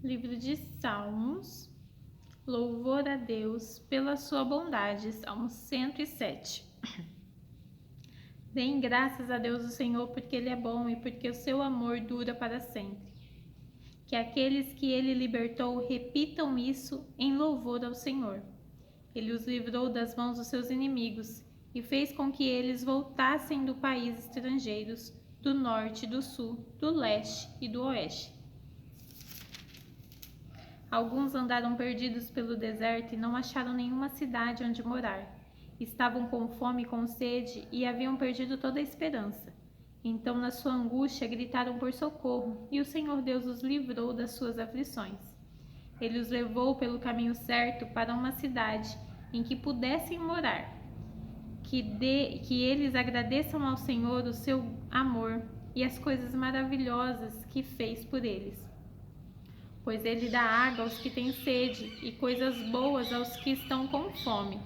Livro de Salmos, louvor a Deus pela sua bondade, Salmo 107. Deem graças a Deus o Senhor, porque Ele é bom e porque o seu amor dura para sempre. Que aqueles que Ele libertou repitam isso em louvor ao Senhor. Ele os livrou das mãos dos seus inimigos e fez com que eles voltassem do país estrangeiros, do norte, do sul, do leste e do oeste. Alguns andaram perdidos pelo deserto e não acharam nenhuma cidade onde morar. Estavam com fome e com sede e haviam perdido toda a esperança. Então, na sua angústia, gritaram por socorro, e o Senhor Deus os livrou das suas aflições. Ele os levou pelo caminho certo para uma cidade em que pudessem morar. Que eles agradeçam ao Senhor o seu amor e as coisas maravilhosas que fez por eles. Pois ele dá água aos que têm sede e coisas boas aos que estão com fome.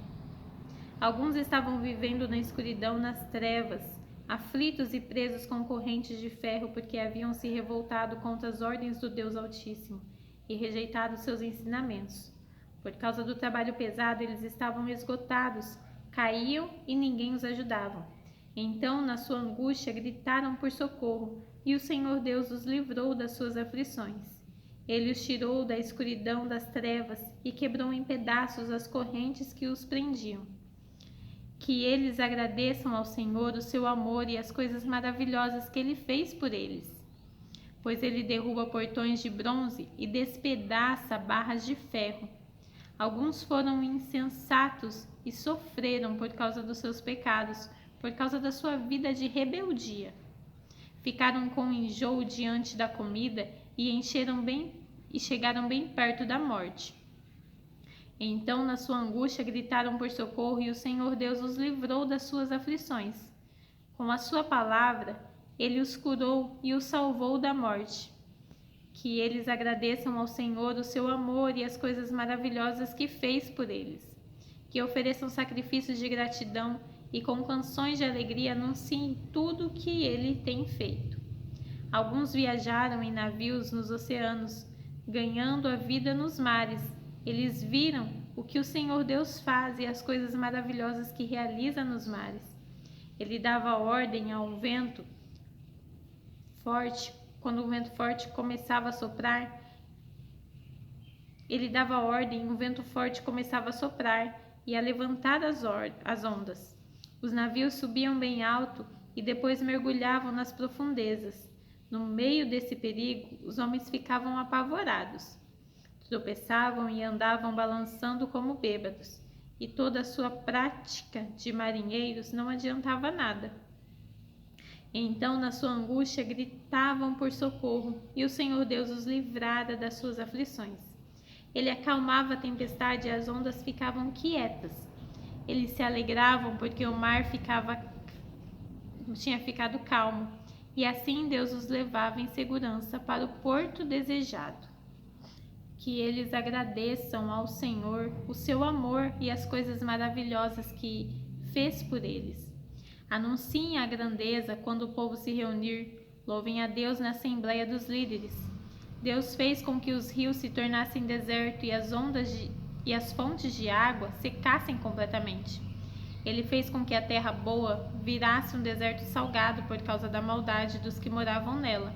Alguns estavam vivendo na escuridão, nas trevas, aflitos e presos com correntes de ferro, porque haviam se revoltado contra as ordens do Deus Altíssimo e rejeitado seus ensinamentos. Por causa do trabalho pesado, eles estavam esgotados, caíam e ninguém os ajudava. Então, na sua angústia, gritaram por socorro, e o Senhor Deus os livrou das suas aflições. Ele os tirou da escuridão das trevas e quebrou em pedaços as correntes que os prendiam. Que eles agradeçam ao Senhor o seu amor e as coisas maravilhosas que Ele fez por eles. Pois Ele derruba portões de bronze e despedaça barras de ferro. Alguns foram insensatos e sofreram por causa dos seus pecados, por causa da sua vida de rebeldia. Ficaram com enjoo diante da comida e chegaram bem perto da morte. Então, na sua angústia, gritaram por socorro e o Senhor Deus os livrou das suas aflições. Com a sua palavra, Ele os curou e os salvou da morte. Que eles agradeçam ao Senhor o seu amor e as coisas maravilhosas que fez por eles. Que ofereçam sacrifícios de gratidão e com canções de alegria anunciem tudo o que Ele tem feito. Alguns viajaram em navios nos oceanos, ganhando a vida nos mares. Eles viram o que o Senhor Deus faz e as coisas maravilhosas que realiza nos mares. Ele dava ordem ao vento forte, quando o vento forte começava a soprar. Ele dava ordem, o vento forte começava a soprar e a levantar as ondas. Os navios subiam bem alto e depois mergulhavam nas profundezas. No meio desse perigo, os homens ficavam apavorados. Tropeçavam e andavam balançando como bêbados, e toda a sua prática de marinheiros não adiantava nada. Então, na sua angústia, gritavam por socorro, e o Senhor Deus os livrara das suas aflições. Ele acalmava a tempestade e as ondas ficavam quietas. Eles se alegravam porque o mar tinha ficado calmo, e assim Deus os levava em segurança para o porto desejado. Que eles agradeçam ao Senhor o seu amor e as coisas maravilhosas que fez por eles. Anunciem a grandeza quando o povo se reunir. Louvem a Deus na assembleia dos líderes. Deus fez com que os rios se tornassem deserto e as fontes de água secassem completamente. Ele fez com que a terra boa virasse um deserto salgado por causa da maldade dos que moravam nela.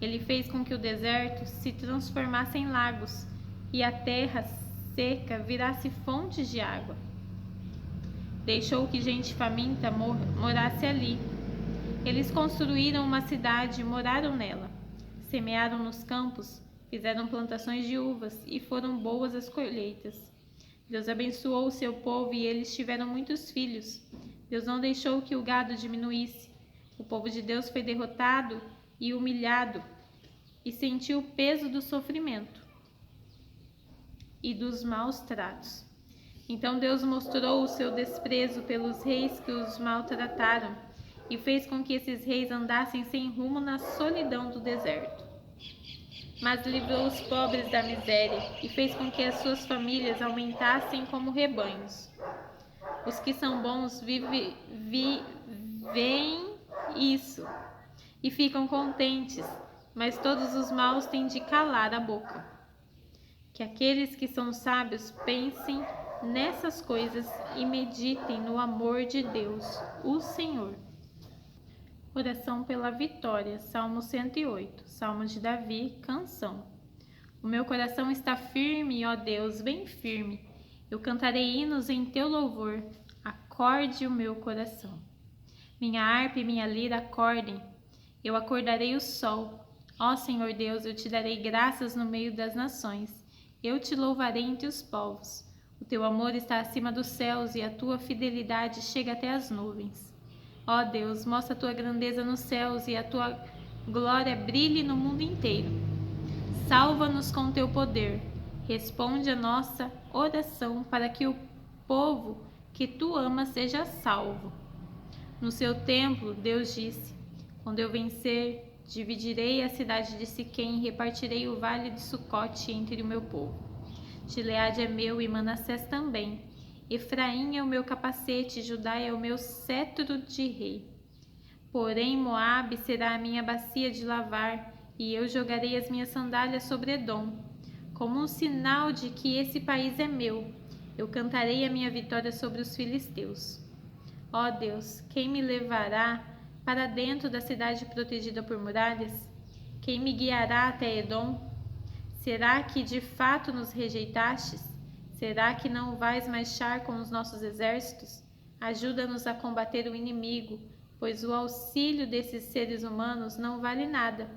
Ele fez com que o deserto se transformasse em lagos e a terra seca virasse fontes de água. Deixou que gente faminta morasse ali. Eles construíram uma cidade e moraram nela. Semearam nos campos, fizeram plantações de uvas e foram boas as colheitas. Deus abençoou o seu povo e eles tiveram muitos filhos. Deus não deixou que o gado diminuísse. O povo de Deus foi derrotado e humilhado, e sentiu o peso do sofrimento e dos maus tratos. Então Deus mostrou o seu desprezo pelos reis que os maltrataram e fez com que esses reis andassem sem rumo na solidão do deserto. Mas livrou os pobres da miséria e fez com que as suas famílias aumentassem como rebanhos. Os que são bons veem isso e ficam contentes, mas todos os maus têm de calar a boca. Que aqueles que são sábios pensem nessas coisas e meditem no amor de Deus, o Senhor. Oração pela vitória, Salmo 108, Salmo de Davi, canção. O meu coração está firme, ó Deus, bem firme. Eu cantarei hinos em teu louvor. Acorde o meu coração. Minha harpa e minha lira acordem. Eu acordarei o sol. Ó Senhor Deus, eu te darei graças no meio das nações. Eu te louvarei entre os povos. O teu amor está acima dos céus e a tua fidelidade chega até as nuvens. Ó Deus, mostra a tua grandeza nos céus e a tua glória brilhe no mundo inteiro. Salva-nos com teu poder. Responde a nossa oração para que o povo que tu amas seja salvo. No seu templo, Deus disse: quando eu vencer, dividirei a cidade de Siquém e repartirei o vale de Sucote entre o meu povo. Gileade é meu e Manassés também. Efraim é o meu capacete, Judá é o meu cetro de rei. Porém, Moabe será a minha bacia de lavar, e eu jogarei as minhas sandálias sobre Edom. Como um sinal de que esse país é meu, eu cantarei a minha vitória sobre os filisteus. Ó Deus, quem me levará para dentro da cidade protegida por muralhas? Quem me guiará até Edom? Será que de fato nos rejeitastes? Será que não vais marchar com os nossos exércitos? Ajuda-nos a combater o inimigo, pois o auxílio desses seres humanos não vale nada.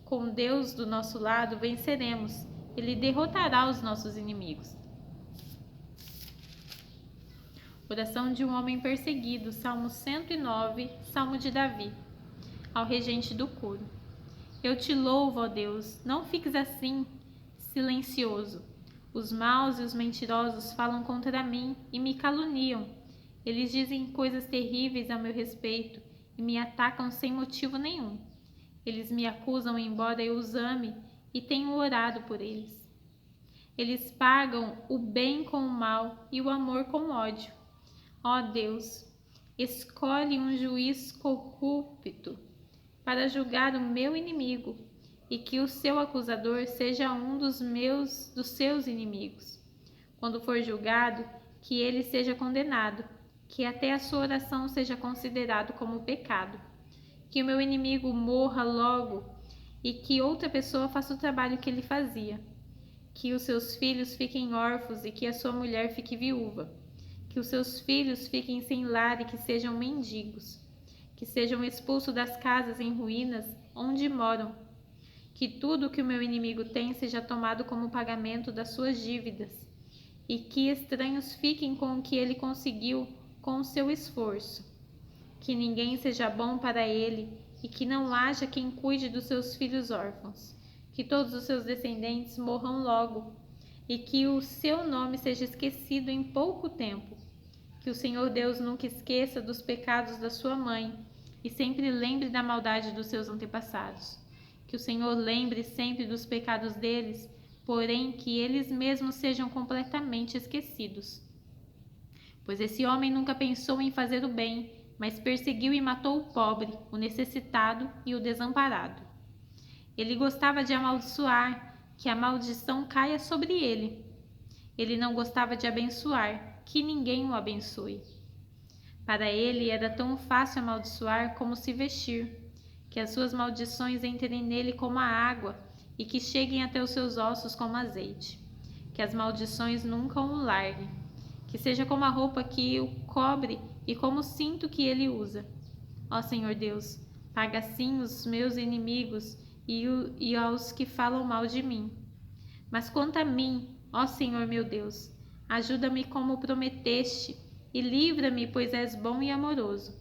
Com Deus do nosso lado venceremos. Ele derrotará os nossos inimigos. Oração de um homem perseguido, Salmo 109, Salmo de Davi. Ao regente do coro. Eu te louvo, ó Deus, não fiques assim, silencioso. Os maus e os mentirosos falam contra mim e me caluniam. Eles dizem coisas terríveis a meu respeito e me atacam sem motivo nenhum. Eles me acusam embora eu os ame e tenho orado por eles. Eles pagam o bem com o mal e o amor com o ódio. Ó Deus, escolhe um juiz corrupto para julgar o meu inimigo, e que o seu acusador seja um dos seus inimigos. Quando for julgado, que ele seja condenado, que até a sua oração seja considerado como pecado. Que o meu inimigo morra logo e que outra pessoa faça o trabalho que ele fazia. Que os seus filhos fiquem órfãos e que a sua mulher fique viúva. Que os seus filhos fiquem sem lar e que sejam mendigos. Que sejam expulsos das casas em ruínas onde moram. Que tudo o que o meu inimigo tem seja tomado como pagamento das suas dívidas. E que estranhos fiquem com o que ele conseguiu com o seu esforço. Que ninguém seja bom para ele e que não haja quem cuide dos seus filhos órfãos. Que todos os seus descendentes morram logo e que o seu nome seja esquecido em pouco tempo. Que o Senhor Deus nunca esqueça dos pecados da sua mãe e sempre lembre da maldade dos seus antepassados. Que o Senhor lembre sempre dos pecados deles, porém que eles mesmos sejam completamente esquecidos. Pois esse homem nunca pensou em fazer o bem, mas perseguiu e matou o pobre, o necessitado e o desamparado. Ele gostava de amaldiçoar, que a maldição caia sobre ele. Ele não gostava de abençoar, que ninguém o abençoe. Para ele era tão fácil amaldiçoar como se vestir, que as suas maldições entrem nele como a água e que cheguem até os seus ossos como azeite. Que as maldições nunca o larguem, que seja como a roupa que o cobre e como o cinto que ele usa. Ó Senhor Deus, paga assim os meus inimigos e aos que falam mal de mim. Mas quanto a mim, ó Senhor meu Deus, ajuda-me como prometeste e livra-me, pois és bom e amoroso.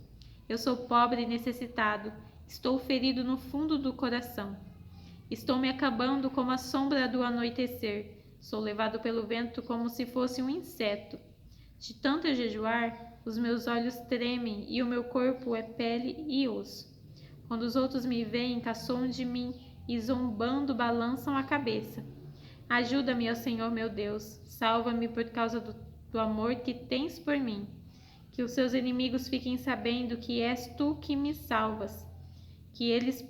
Eu sou pobre e necessitado, estou ferido no fundo do coração. Estou me acabando como a sombra do anoitecer, sou levado pelo vento como se fosse um inseto. De tanto jejuar, os meus olhos tremem e o meu corpo é pele e osso. Quando os outros me veem, caçoam de mim e zombando balançam a cabeça. Ajuda-me, ó Senhor meu Deus, salva-me por causa do amor que tens por mim. Que os seus inimigos fiquem sabendo que és tu que me salvas. Que eles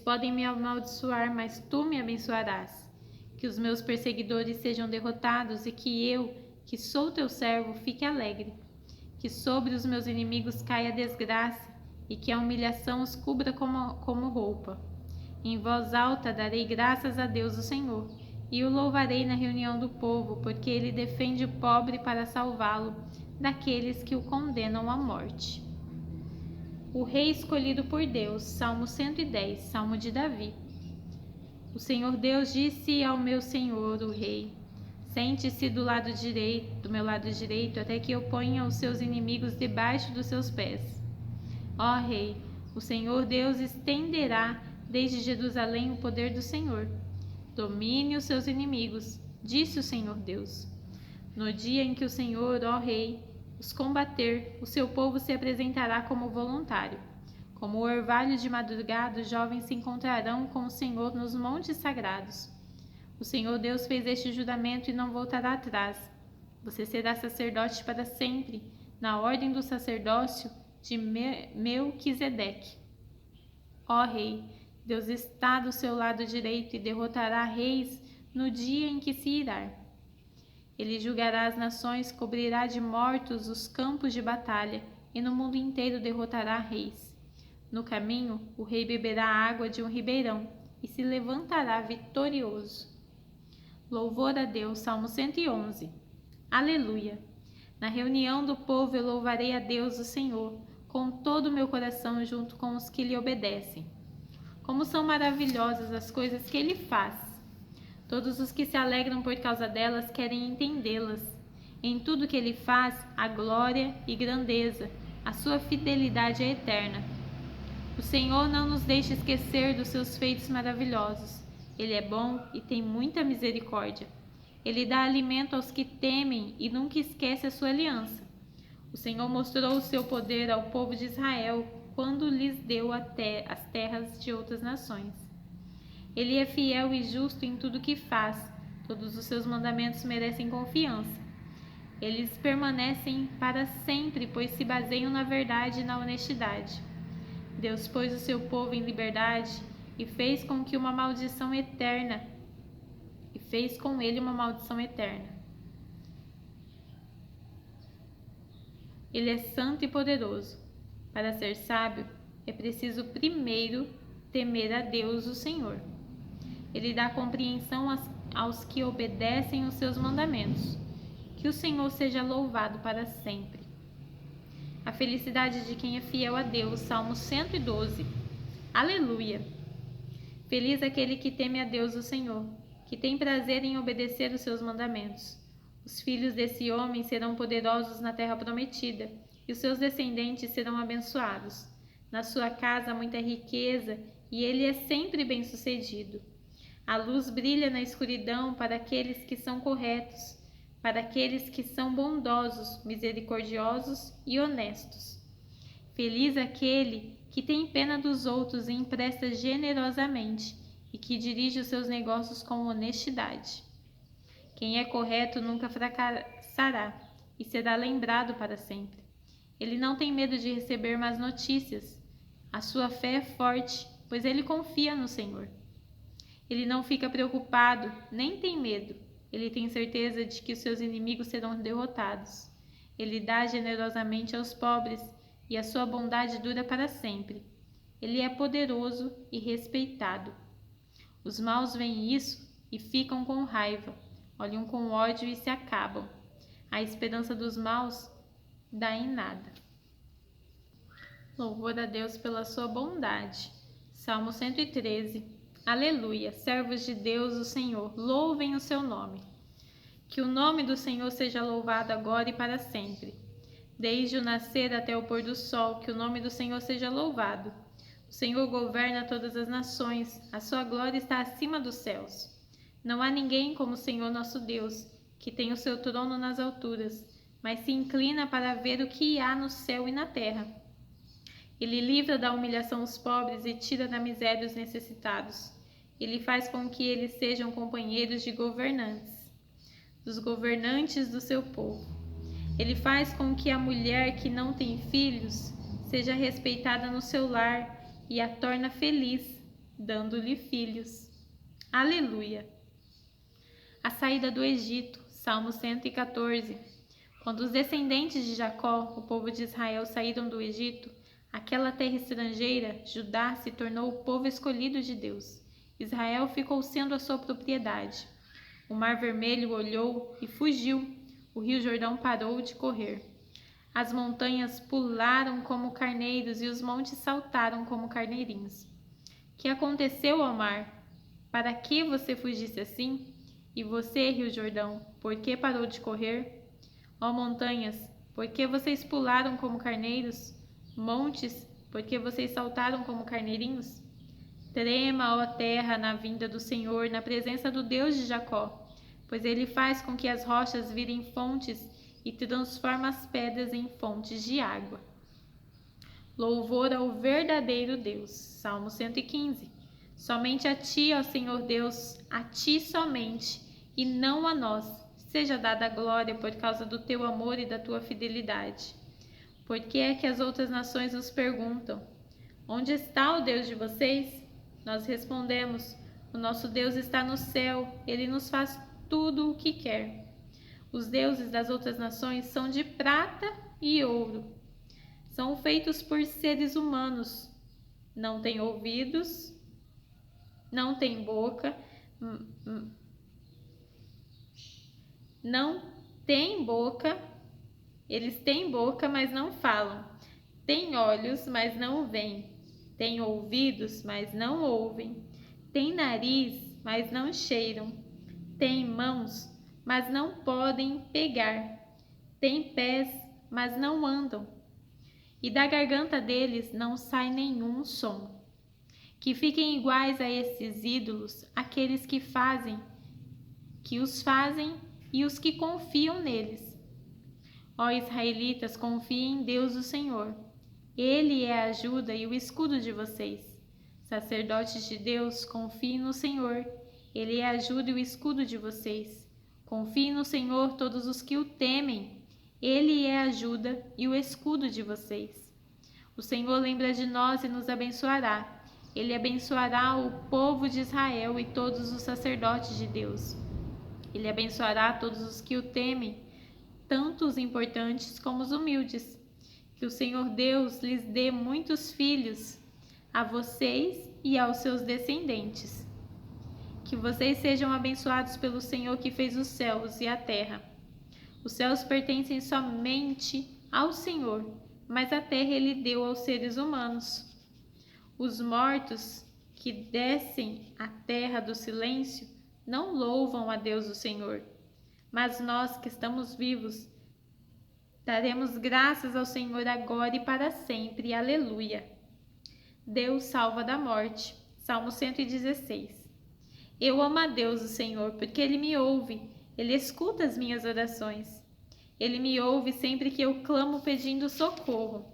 podem me amaldiçoar, mas tu me abençoarás. que os meus perseguidores sejam derrotados e que eu, que sou teu servo, fique alegre. Que sobre os meus inimigos caia a desgraça e que a humilhação os cubra como roupa. Em voz alta darei graças a Deus, o Senhor, e o louvarei na reunião do povo, porque ele defende o pobre para salvá-lo daqueles que o condenam à morte. O rei escolhido por Deus, Salmo 110, Salmo de Davi. O Senhor Deus disse ao meu Senhor, o rei: sente-se do meu lado direito, até que eu ponha os seus inimigos debaixo dos seus pés. Ó rei, o Senhor Deus estenderá desde Jerusalém o poder do Senhor. Domine os seus inimigos, disse o Senhor Deus. No dia em que o Senhor, ó rei, os combater, o seu povo se apresentará como voluntário. Como o orvalho de madrugada, os jovens se encontrarão com o Senhor nos montes sagrados. O Senhor Deus fez este juramento e não voltará atrás. Você será sacerdote para sempre, na ordem do sacerdócio de Melquisedeque. Ó rei, Deus está do seu lado direito e derrotará reis no dia em que se irá. Ele julgará as nações, cobrirá de mortos os campos de batalha e no mundo inteiro derrotará reis. No caminho, o rei beberá a água de um ribeirão e se levantará vitorioso. Louvor a Deus, Salmo 111. Aleluia! Na reunião do povo eu louvarei a Deus, o Senhor, com todo o meu coração junto com os que lhe obedecem. Como são maravilhosas as coisas que ele faz! Todos os que se alegram por causa delas querem entendê-las. Em tudo que ele faz, há glória e grandeza, a sua fidelidade é eterna. O Senhor não nos deixa esquecer dos seus feitos maravilhosos. Ele é bom e tem muita misericórdia. Ele dá alimento aos que temem e nunca esquece a sua aliança. O Senhor mostrou o seu poder ao povo de Israel quando lhes deu até as terras de outras nações. Ele é fiel e justo em tudo que faz. Todos os seus mandamentos merecem confiança. Eles permanecem para sempre, pois se baseiam na verdade e na honestidade. Deus pôs o seu povo em liberdade e fez com ele uma maldição eterna. Ele é santo e poderoso. Para ser sábio, é preciso primeiro temer a Deus, o Senhor. Ele dá compreensão aos que obedecem os seus mandamentos. Que o Senhor seja louvado para sempre. A felicidade de quem é fiel a Deus, Salmo 112. Aleluia! Feliz aquele que teme a Deus, o Senhor, que tem prazer em obedecer os seus mandamentos. Os filhos desse homem serão poderosos na terra prometida, e os seus descendentes serão abençoados. Na sua casa há muita riqueza, e ele é sempre bem-sucedido. A luz brilha na escuridão para aqueles que são corretos, para aqueles que são bondosos, misericordiosos e honestos. Feliz aquele que tem pena dos outros e empresta generosamente e que dirige os seus negócios com honestidade. Quem é correto nunca fracassará e será lembrado para sempre. Ele não tem medo de receber más notícias. A sua fé é forte, pois ele confia no Senhor. Ele não fica preocupado, nem tem medo. Ele tem certeza de que os seus inimigos serão derrotados. Ele dá generosamente aos pobres e a sua bondade dura para sempre. Ele é poderoso e respeitado. Os maus veem isso e ficam com raiva, olham com ódio e se acabam. A esperança dos maus dá em nada. Louvor a Deus pela sua bondade. Salmo 113. Aleluia! Servos de Deus, o Senhor, louvem o seu nome. Que o nome do Senhor seja louvado agora e para sempre. Desde o nascer até o pôr do sol, que o nome do Senhor seja louvado. O Senhor governa todas as nações, a sua glória está acima dos céus. Não há ninguém como o Senhor nosso Deus, que tem o seu trono nas alturas, mas se inclina para ver o que há no céu e na terra. Ele livra da humilhação os pobres e tira da miséria os necessitados. Ele faz com que eles sejam companheiros de governantes, dos governantes do seu povo. Ele faz com que a mulher que não tem filhos seja respeitada no seu lar e a torna feliz, dando-lhe filhos. Aleluia! A saída do Egito, Salmo 114. Quando os descendentes de Jacó, o povo de Israel, saíram do Egito, aquela terra estrangeira, Judá, se tornou o povo escolhido de Deus. Israel ficou sendo a sua propriedade. O Mar Vermelho olhou e fugiu. O Rio Jordão parou de correr. As montanhas pularam como carneiros e os montes saltaram como carneirinhos. Que aconteceu ao mar? Para que você fugisse assim? E você, Rio Jordão, por que parou de correr? Ó montanhas, por que vocês pularam como carneiros? Montes, por que vocês saltaram como carneirinhos? Trema, ó terra, na vinda do Senhor, na presença do Deus de Jacó, pois ele faz com que as rochas virem fontes e transforma as pedras em fontes de água. Louvor ao verdadeiro Deus. Salmo 115. Somente a ti, ó Senhor Deus, a ti somente, e não a nós, seja dada a glória por causa do teu amor e da tua fidelidade. Por que é que as outras nações nos perguntam: onde está o Deus de vocês? Nós respondemos: o nosso Deus está no céu, ele nos faz tudo o que quer. Os deuses das outras nações são de prata e ouro. São feitos por seres humanos. Não têm ouvidos, não têm boca, eles têm boca, mas não falam. Têm olhos, mas não veem. Têm ouvidos, mas não ouvem. Têm nariz, mas não cheiram. Têm mãos, mas não podem pegar. Têm pés, mas não andam. E da garganta deles não sai nenhum som. Que fiquem iguais a esses ídolos aqueles que os fazem e os que confiam neles. Ó israelitas, confiem em Deus o Senhor. Ele é a ajuda e o escudo de vocês. Sacerdotes de Deus, confiem no Senhor. Ele é a ajuda e o escudo de vocês. Confiem no Senhor todos os que o temem. Ele é a ajuda e o escudo de vocês. O Senhor lembra de nós e nos abençoará. Ele abençoará o povo de Israel e todos os sacerdotes de Deus. Ele abençoará todos os que o temem, tanto os importantes como os humildes. Que o Senhor Deus lhes dê muitos filhos, a vocês e aos seus descendentes. Que vocês sejam abençoados pelo Senhor que fez os céus e a terra. Os céus pertencem somente ao Senhor, mas a terra ele deu aos seres humanos. Os mortos que descem à terra do silêncio não louvam a Deus o Senhor, mas nós que estamos vivos daremos graças ao Senhor agora e para sempre. Aleluia. Deus salva da morte. Salmo 116. Eu amo a Deus o Senhor, porque Ele me ouve. Ele escuta as minhas orações. Ele me ouve sempre que eu clamo pedindo socorro.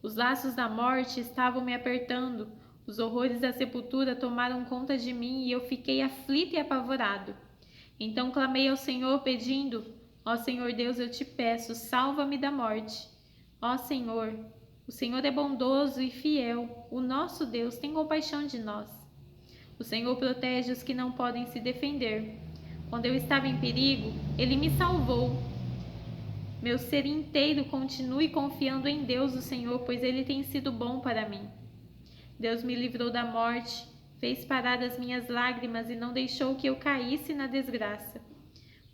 Os laços da morte estavam me apertando. Os horrores da sepultura tomaram conta de mim e eu fiquei aflito e apavorado. Então clamei ao Senhor pedindo: ó Senhor Deus, eu te peço, salva-me da morte. Ó Senhor, o Senhor é bondoso e fiel. O nosso Deus tem compaixão de nós. O Senhor protege os que não podem se defender. Quando eu estava em perigo, Ele me salvou. Meu ser inteiro continue confiando em Deus, o Senhor, pois Ele tem sido bom para mim. Deus me livrou da morte, fez parar as minhas lágrimas e não deixou que eu caísse na desgraça.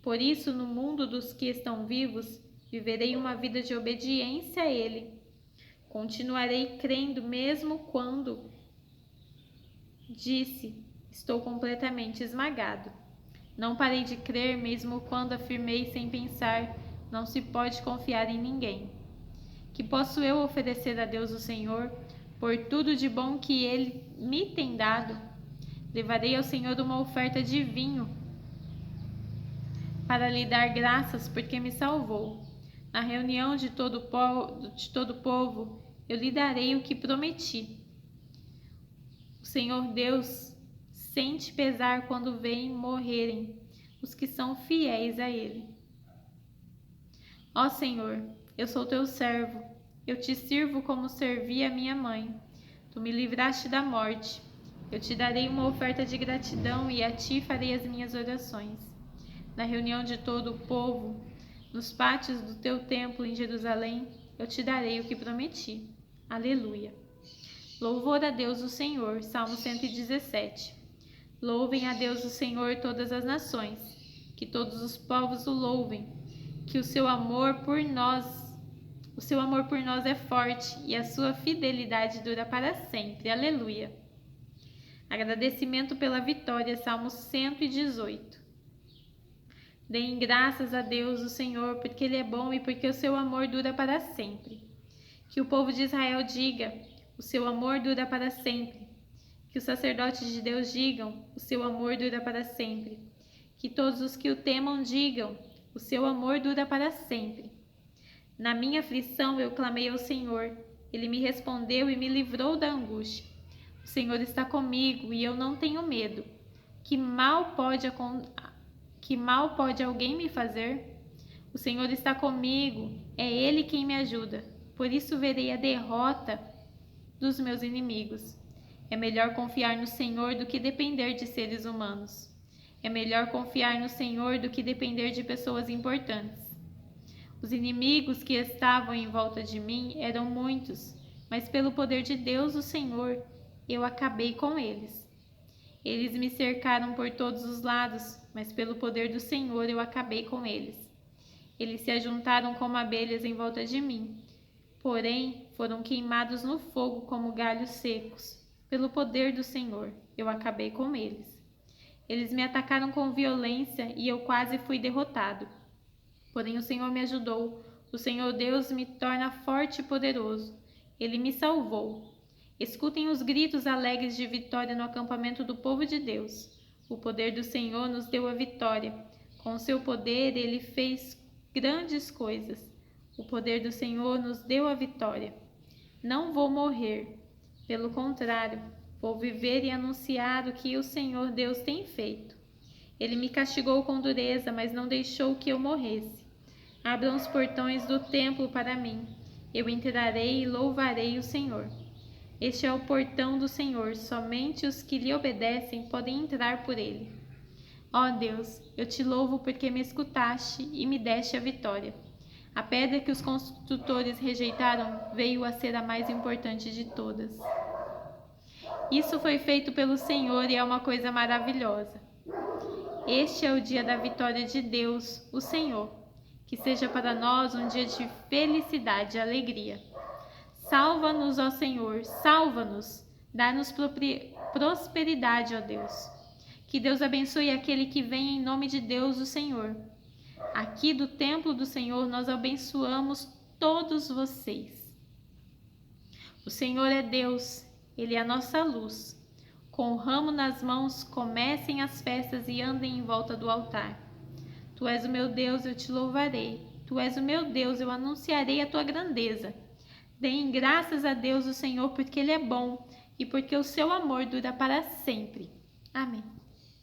Por isso, no mundo dos que estão vivos, viverei uma vida de obediência a Ele. Continuarei crendo mesmo quando disse: estou completamente esmagado. Não parei de crer mesmo quando afirmei sem pensar: não se pode confiar em ninguém. Que posso eu oferecer a Deus o Senhor por tudo de bom que Ele me tem dado? Levarei ao Senhor uma oferta de vinho para lhe dar graças porque me salvou. Na reunião de todo o povo, eu lhe darei o que prometi. O Senhor Deus sente pesar quando veem morrerem os que são fiéis a Ele. Ó Senhor, eu sou teu servo, eu te sirvo como servi a minha mãe. Tu me livraste da morte Eu te darei uma oferta de gratidão e a ti farei as minhas orações. Na reunião de todo o povo, nos pátios do teu templo em Jerusalém, eu te darei o que prometi. Aleluia. Louvor a Deus o Senhor. Salmo 117. Louvem a Deus o Senhor todas as nações, que todos os povos o louvem, que o seu amor por nós é forte e a sua fidelidade dura para sempre. Aleluia. Agradecimento pela vitória. Salmo 118. Deem graças a Deus o Senhor, porque Ele é bom e porque o seu amor dura para sempre. Que o povo de Israel diga: o seu amor dura para sempre. Que os sacerdotes de Deus digam: o seu amor dura para sempre. Que todos os que o temam digam: o seu amor dura para sempre. Na minha aflição eu clamei ao Senhor. Ele me respondeu e me livrou da angústia. O Senhor está comigo e eu não tenho medo. Que mal pode alguém me fazer? O Senhor está comigo, é Ele quem me ajuda. Por isso verei a derrota dos meus inimigos. É melhor confiar no Senhor do que depender de seres humanos. É melhor confiar no Senhor do que depender de pessoas importantes. Os inimigos que estavam em volta de mim eram muitos, mas pelo poder de Deus, o Senhor, eu acabei com eles. Eles me cercaram por todos os lados, mas pelo poder do Senhor eu acabei com eles. Eles se ajuntaram como abelhas em volta de mim, porém foram queimados no fogo como galhos secos. Pelo poder do Senhor, eu acabei com eles. Eles me atacaram com violência e eu quase fui derrotado. Porém o Senhor me ajudou. O Senhor Deus me torna forte e poderoso. Ele me salvou. Escutem os gritos alegres de vitória no acampamento do povo de Deus. O poder do Senhor nos deu a vitória. Com o seu poder, Ele fez grandes coisas. O poder do Senhor nos deu a vitória. Não vou morrer. Pelo contrário, vou viver e anunciar o que o Senhor Deus tem feito. Ele me castigou com dureza, mas não deixou que eu morresse. Abram os portões do templo para mim. Eu entrarei e louvarei o Senhor. Este é o portão do Senhor, somente os que lhe obedecem podem entrar por ele. Ó Deus, eu te louvo porque me escutaste e me deste a vitória. A pedra que os construtores rejeitaram veio a ser a mais importante de todas. Isso foi feito pelo Senhor e é uma coisa maravilhosa. Este é o dia da vitória de Deus, o Senhor. Que seja para nós um dia de felicidade e alegria. Salva-nos, ó Senhor, salva-nos. Dá-nos prosperidade, ó Deus. Que Deus abençoe aquele que vem em nome de Deus, o Senhor. Aqui do templo do Senhor nós abençoamos todos vocês. O Senhor é Deus, Ele é a nossa luz. Com o ramo nas mãos, comecem as festas e andem em volta do altar. Tu és o meu Deus, eu te louvarei. Tu és o meu Deus, eu anunciarei a tua grandeza. Deem graças a Deus, o Senhor, porque Ele é bom e porque o seu amor dura para sempre. Amém.